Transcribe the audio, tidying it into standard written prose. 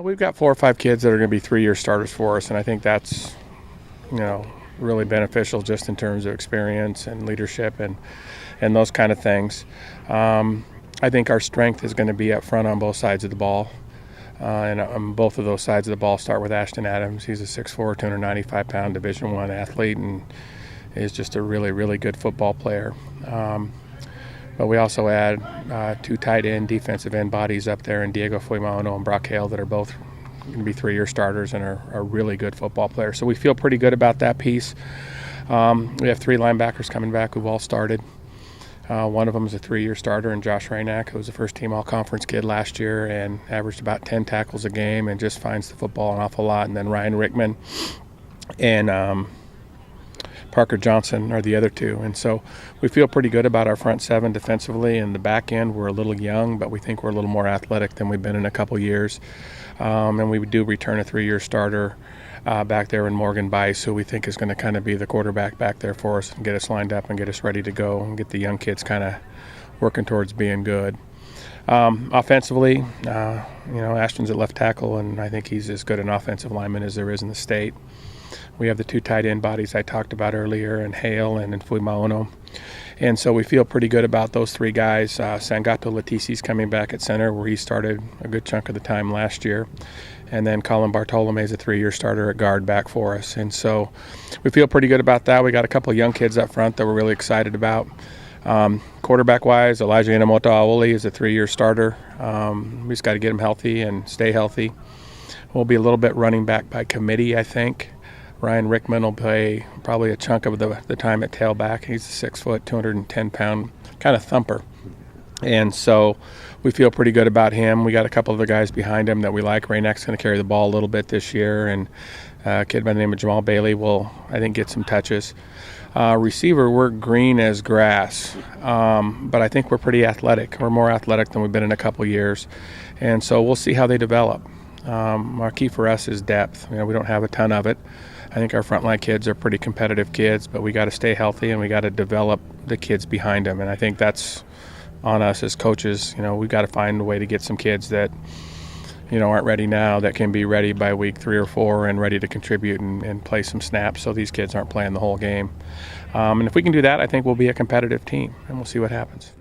We've got 4 or 5 kids that are going to be 3-year starters for us, and I think that's, really beneficial just in terms of experience and leadership and those kind of things. I think our strength is going to be up front on both sides of the ball. And on both of those sides of the ball start with Ashton Adams. He's a 6'4", 295-pound Division I athlete and is just a really, really good football player. But we also add 2 tight end, defensive end bodies up there in Diego Fuimano and Brock Hale that are both going to be 3-year starters and are really good football players. So we feel pretty good about that piece. We have 3 linebackers coming back who've all started. One of them is a 3-year starter, and Josh Raynack, who was a first-team all-conference kid last year and averaged about 10 tackles a game and just finds the football an awful lot. And then Ryan Rickman and Parker Johnson are the other 2. And so we feel pretty good about our front 7 defensively, and the back end we're a little young, but we think we're a little more athletic than we've been in a couple years. And we do return a 3-year starter back there in Morgan Bice, who we think is going to kind of be the quarterback back there for us and get us lined up and get us ready to go and get the young kids kind of working towards being good. Offensively, Ashton's at left tackle, and I think he's as good an offensive lineman as there is in the state. We have the 2 tight end bodies I talked about earlier, and Hale and Fuimaono. And so we feel pretty good about those 3 guys. Sangato Letisi's coming back at center, where he started a good chunk of the time last year. And then Colin Bartolome is a 3-year starter at guard back for us. And so we feel pretty good about that. We got a couple of young kids up front that we're really excited about. Quarterback-wise, Elijah Inamoto Aoli is a 3-year starter. We just got to get him healthy and stay healthy. We'll be a little bit running back by committee, I think. Ryan Rickman will play probably a chunk of the time at tailback. He's a 6', 210-pound kind of thumper. And so we feel pretty good about him. We got a couple of the guys behind him that we like. Raynack's going to carry the ball a little bit this year, and a kid by the name of Jamal Bailey will, I think, get some touches. Receiver, we're green as grass, but I think we're pretty athletic. We're more athletic than we've been in a couple years, and so we'll see how they develop. Our key for us is depth. We don't have a ton of it. I think our frontline kids are pretty competitive kids, but we got to stay healthy and we got to develop the kids behind them, and I think that's on us as coaches. We've got to find a way to get some kids that aren't ready now that can be ready by week 3 or 4 and ready to contribute and play some snaps, so these kids aren't playing the whole game. And if we can do that, I think we'll be a competitive team, and we'll see what happens.